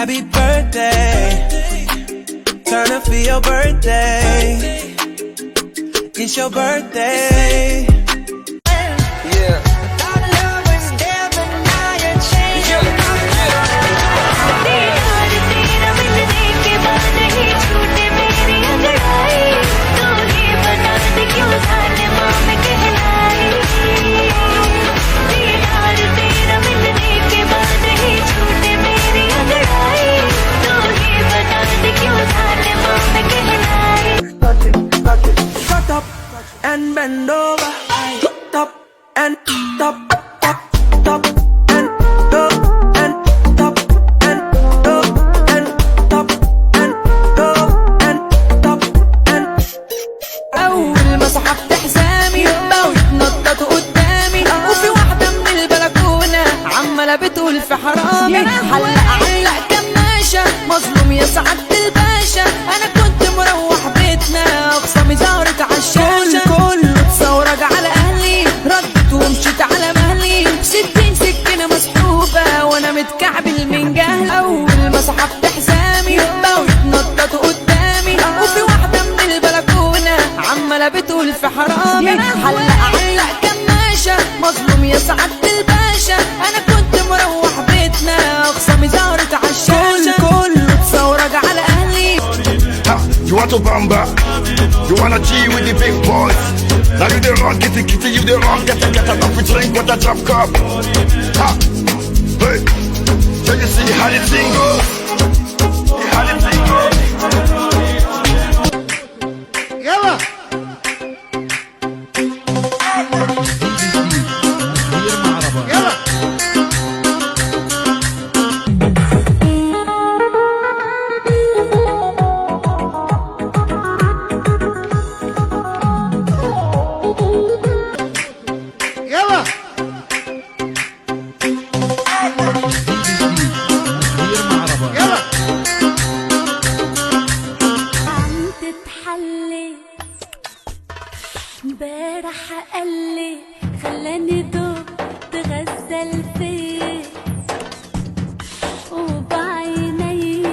Happy birthday. Turn up for your birthday. It's your birthday. Yeah. Shut up and bend over. Top and top, top, top and go and top and go and top and go and top and. أول ما سحبت حزامي بقوا يتنططوا قدامي وفي واحدة من البلكونة عمالة بتقول في حرامي حلق علق كماشة مظلوم يا سعادة الباشا. أنا كنت مروح بيتنا أخصامي ظهرت عالشاشة كله اتثورج على أهلي ردت ومشيت على مهلي 60 سكينة مسحوبة وأنا متكعبل من جهل. أول ما سحبت حزامي بقوا يتنططوا قدامي وفي واحدة من البلكونة عمالة بتقول في حرامي حلق علق كماشة مظلوم يا سعادة الباشا. أنا كنت مروح بيتنا أخصامي ظهرت عالشاشة كله اتثورج على أهلي. You want to bamba? You wanna G with the big boys? Now you the wrong, kitty kitty, you the wrong. Get enough to drink with a drop cup. Ha! Hey! So you see how the thing goes? How the thing goes? Yalla! Yalla! يلا يلا عم تتحلي امبارح قالي خلاني دوب تغزل فيي وبعيني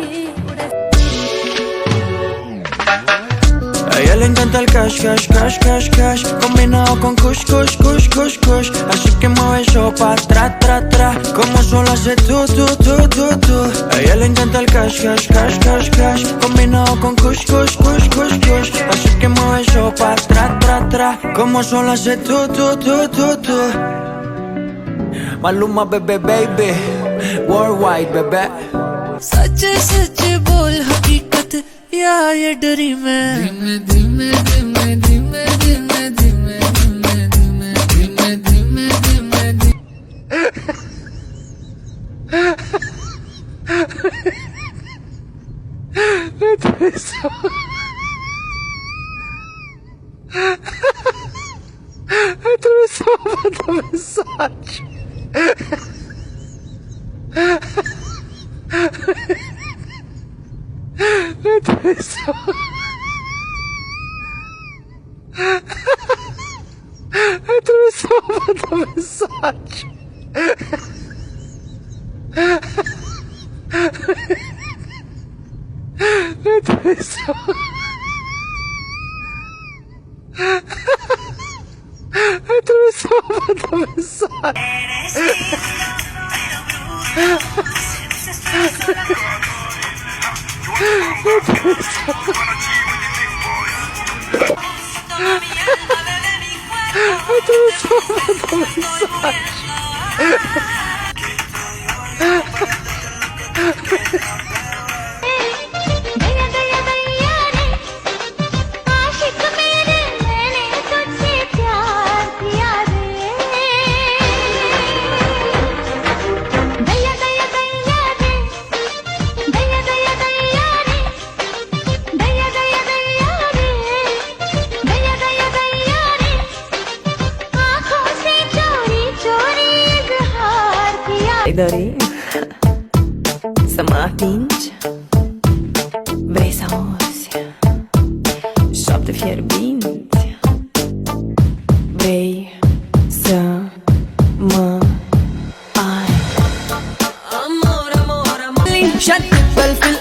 A ella le encanta el cash, cash, cash, cash, cash, combinado con kush, kush, kush, kush, kush. Así que mueve eso pa' atrás, tra, tra, como solo hace tú, tú, tú, tú, tú. A ella le encanta el cash, cash, cash, cash, cash, combinado con kush, kush, kush, kush, kush. Así que mueve eso pa' atrás, tra, tra, como solo hace tú, tú, tú, tú, tú. Maluma, bebé, baby, worldwide, bebé. सच सच बोल हकीकत या ये डरी मैं धीमे धीमे धीमे धीमे धीमे धीमे धीमे धीमे धीमे धीमे تقدري سمعتينش Besamos Shopte fierbinte Besa-ma Ai Amor, amor, amor شد جبل في